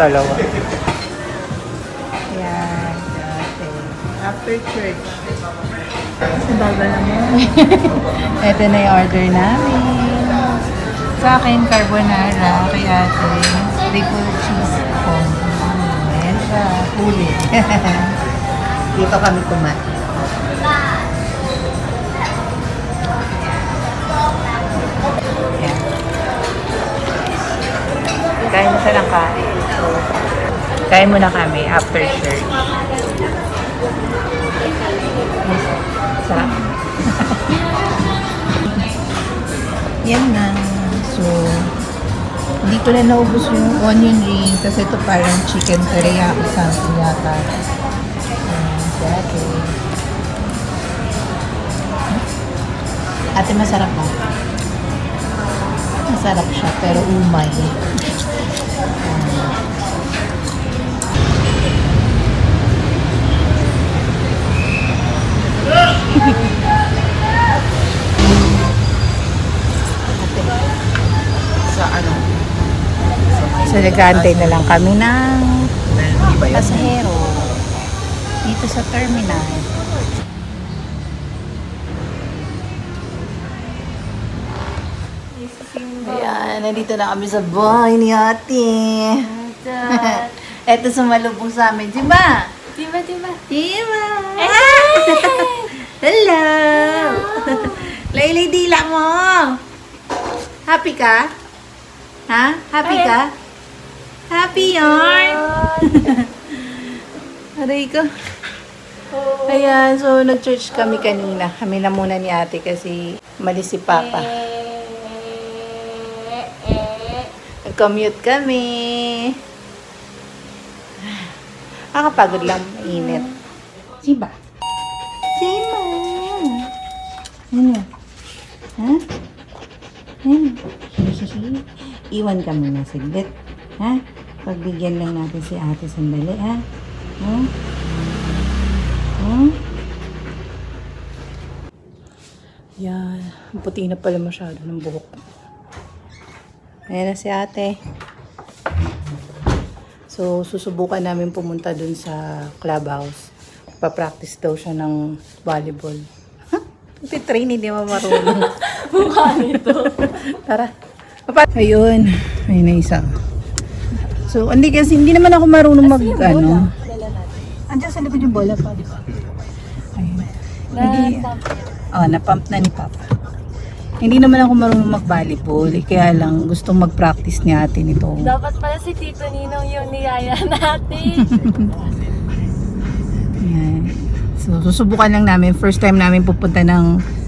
dalawa. Yan. After church. Sa bagal naman. Ito na yung order namin. Sa akin, carbonara. Kay ate, triple cheese combo. Ayan siya. Huli. Dito kami kumain. Ayan. Kain na siya ng kain. So, kain muna kami after church. Sarap. Yan na. So, hindi ko na naubos yung onion ring. Kasi ito parang chicken teriyaki something yata. Si ate. Ate, masarap ba? Masarap siya, pero umay. So, nag-aantay na lang kami ng pasahero dito sa terminal. Ayan, nandito na kami sa bahay ni ate. Eto sumalubong sa amin. Diba? Diba? Diba? Hello! Laylay dila mo! Happy ka? Ha? Happy ka? Happy yarn? Aray ko. Ayan, so nag-church kami kanina. Kami na muna ni ate kasi malis si Papa. Nag-commute kami. Nakakapagod lang, mainit. Siba? Siba? Ano? Ha? Ano? Iwan kami na siglit. Ha? Pagbigyan lang natin si ate sandali, ha? Hmm? Hmm? Yan. Puti na pala masyado ng buhok. Ayan na si ate. So, susubukan namin pumunta dun sa clubhouse. Pa-practice daw siya ng volleyball. Train, hindi mo marunong. Mukha nito. Tara. Ayun. Ayun na isa. So, hindi naman ako marunong mag, ano. Andiyan sa likod yung bola pa, di ba? Ayun. Na-pump na ni Papa. Hindi naman ako marunong mag-volleyball. Kaya lang, gustong mag-practice ni ate nito. Dapat pala si Tito Ninong yung niyaya natin. Ayan. So, susubukan lang namin. First time namin pupunta ng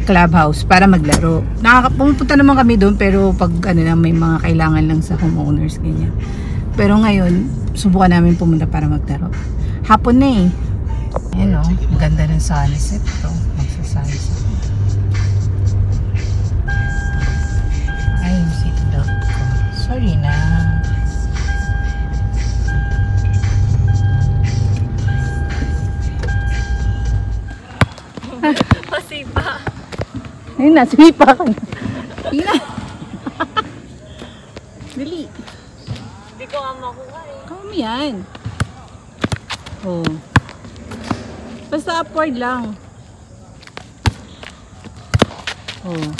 clubhouse para maglaro. Pumunta naman kami doon pero pag may mga kailangan lang sa homeowners, ganyan. Pero ngayon, subukan namin pumunta para maglaro. Hapon na eh. Ayan o, maganda ng sunset ito. Magsasunset. Ay, yung seatbelt ko. Sorry na. Pasipa. Ayun na, sumipa ka na. Ina. Dali. Hindi ko nga makuha eh. Come yan. Oh. Basta upward lang. Oh.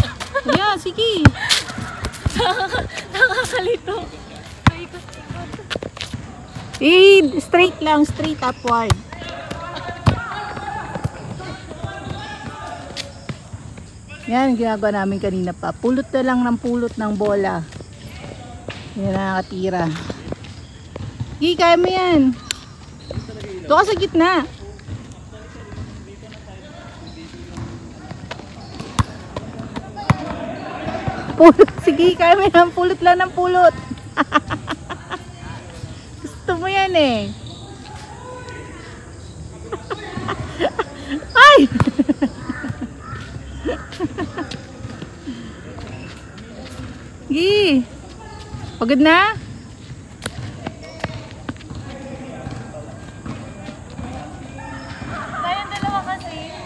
Yeah, sige. Nakakalito. Paikot-ikot. Straight lang, straight upward. Yan, ginagawa namin kanina pa. Pulot na lang ng pulot ng bola. Yan na nakatira. Gi, kaya mo yan. Doon ka sa gitna. Pulot, sige, kaya mo yan. Pulot lang ng pulot. Gusto mo yan eh. Ay! Gi! Pagod na? Tayong dalawa kasi.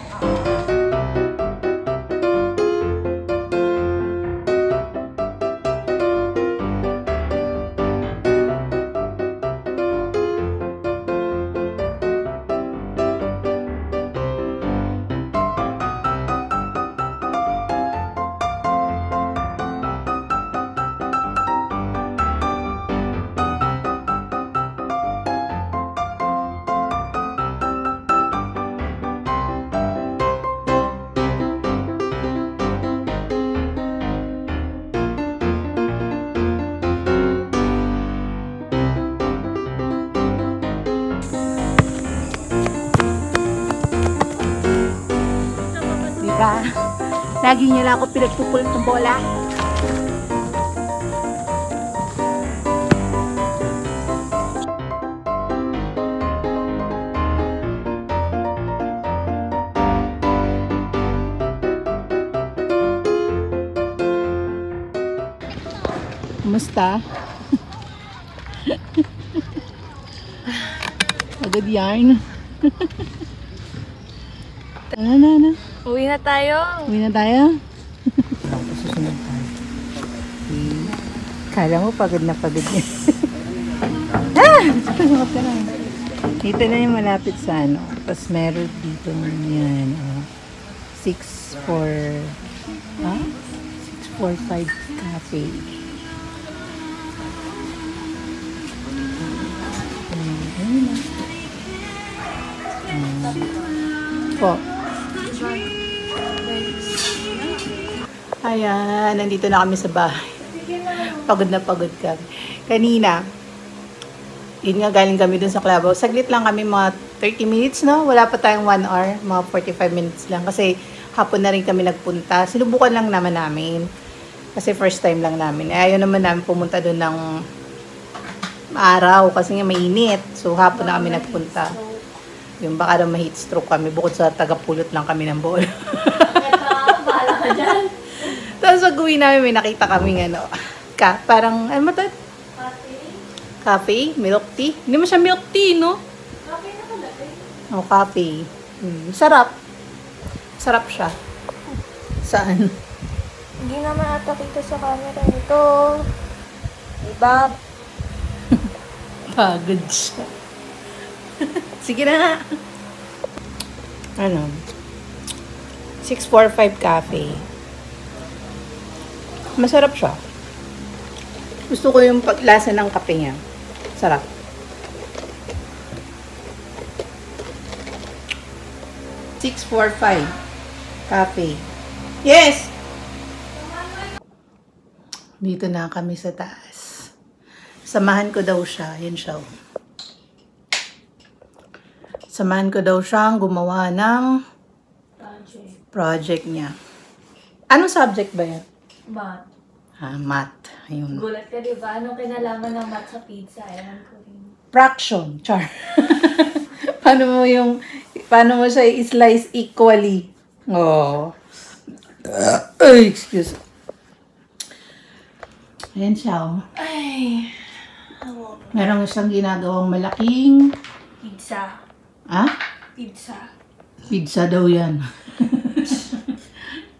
talaga. Lagi niya lang ako pinagpupulot ng bola. Kumusta? Agad yarn. Na. Uwi na tayo. Uwi na tayo? Susunod tayo. Kala mo pagod na pagod niya. Susunod ka lang. Dito na yung malapit sa ano. Tapos meron dito yan. 645 Cafe. Po. Ayan, nandito na kami sa bahay. Pagod na pagod kami. Kanina, yun nga galing kami dun sa clubhouse. Saglit lang kami, mga 30 minutes, no? Wala pa tayong 1 hour, mga 45 minutes lang. Kasi hapon na rin kami nagpunta. Sinubukan lang naman namin. Kasi first time lang namin. Ayaw naman namin pumunta dun ng araw kasi nga mainit. So hapon na kami nagpunta. Yung baka daw ma-heat stroke kami bukod sa tagapulot lang kami ng bola. Bahala ka dyan. Tapos pag uwi namin, may nakita kaming ano, parang, ano ba ito? Cafe? Milk tea? Hindi mo siya milk tea, no? Cafe na pala eh. Oh, cafe. Sarap. Sarap siya. Saan? Hindi naman ata kita sa camera nito. Diba? Pagod siya. Sige na nga. Ano? 645 Cafe. Masarap siya. Gusto ko yung paglasa ng kape niya. Sarap. $6.45 Cafe. Yes! Dito na kami sa taas. Samahan ko daw siya. Yan siya. Samahan ko daw siyang gumawa ng project niya. Anong subject ba yan? Math. Math. Ayun. Gulat ka, diba? Anong kinalaman ng math sa pizza? Ewan ko rin. Fraction. Char. paano mo siya i-slice equally? Oh. Excuse. Ayan siya. Oh. Ay. Meron siyang ginagawang malaking Pizza. Pizza. Pizza daw yan.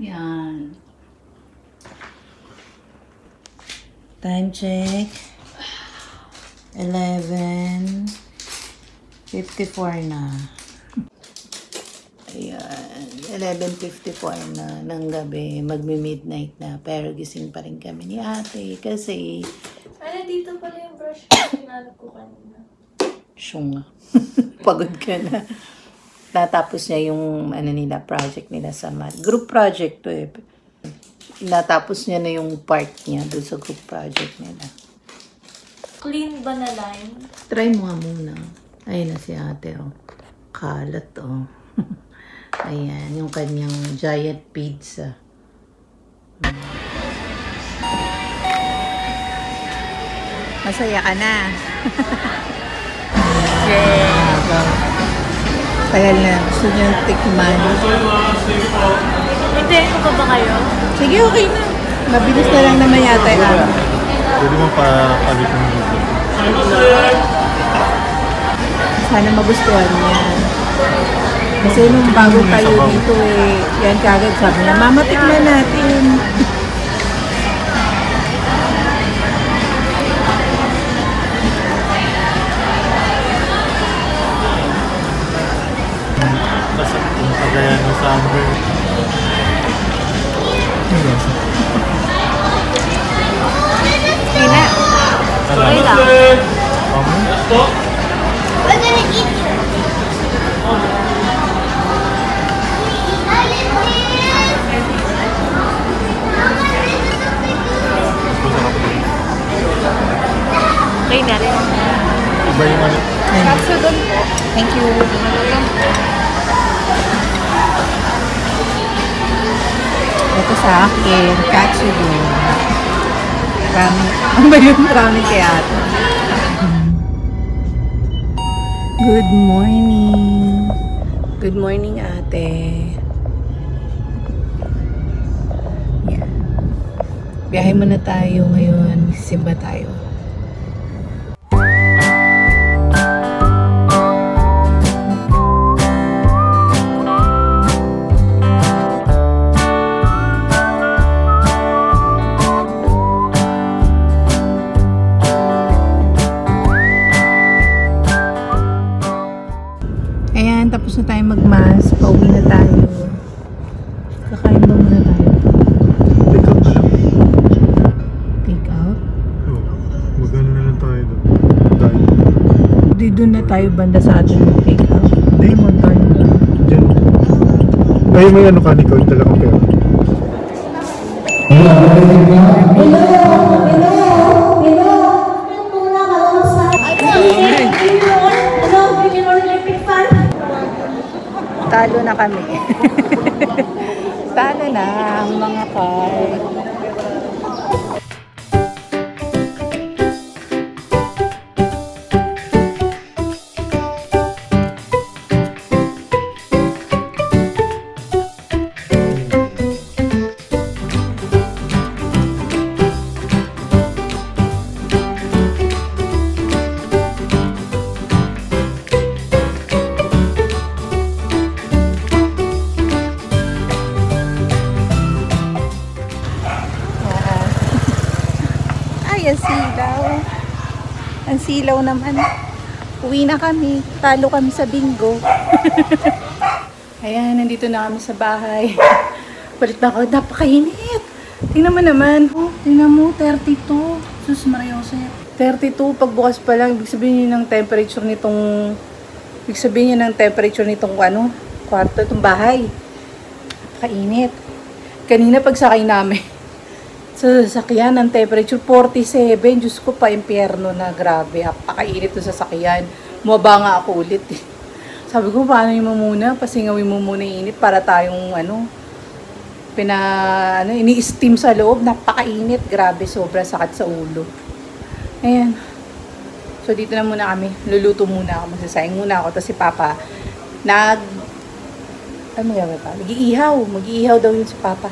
Yan. Time check. 11:54 na. Ayan. 11:54 na ng gabi. Magmi-midnight na. Pero gising pa rin kami ni ate. Kasi Dito pala yung brush ko. Pinalap ko kanina. Syunga. Pagod ka na. Natapos niya yung project nila sa math. Group project to eh. Natapos niya na yung part niya doon sa group project nila. Clean ba na line? Try mo nga muna. Ayun na si ate, oh. Kalat, oh. Ayan, yung kanyang giant pizza. Masaya ka na. Yeah. Tagal na. Gusto niyo tikman. Hintayin ko pa ba kayo? Sige, okay na. Mabilis na lang naman yata yung Pwede mo pa palit ng video. Sana magustuhan niya. Kasi nung bago tayo dito yan kagad sabi na, Mama, tikman natin. Basta yung kagaya ng summer. Okay na. Okay lang. We're gonna eat you. Okay na rin. Iba yung ano. Katsu doon po. Thank you. sa akin. Katsudo. Ramen. Ano ba yung ramen kay ate? Good morning. Good morning, ate. Yan. Biyahe muna tayo ngayon. Simba tayo. Ayan, tapos na tayo mag-mass. Pauwi na tayo. Kakain ba muna tayo? Pick up na lang. Take out? Oo. Magano na lang tayo doon. Tayo. Di doon na tayo banda sa atin mag-take out. Hindi man tayo. Diyan. Ay, may ano ka, Nico? Yung dala kang pera. Talo na kami. Talo na ang mga car. Ay, ang silaw. Ang silaw naman. Uwi na kami. Talo kami sa bingo. Ayan, nandito na kami sa bahay. Balik na ako. Napakainit. Tingnan mo naman. Oh, tingnan mo, 32. Sus, Mariose. 32. Pagbukas pa lang, ibig sabihin yun ng temperature nitong... Ibig sabihin yun ng temperature nitong ano, kwarto, itong bahay. Napakainit. Kanina pagsakay namin. Sa sasakyan, ang temperature 47. Diyos ko pa, impyerno na. Grabe, apakainit ng sasakyan. Mababa nga ako ulit eh. Sabi ko, paano yung muna? Pasingawin mo muna yung init para tayong ini-steam sa loob. Napakainit. Grabe, sobra sakit sa ulo. Ayan. So, dito na muna kami. Luluto muna ako. Magsasayang muna ako. Tapos si Papa, ano gawin pa? Mag-iihaw. Mag-iihaw daw yun si Papa.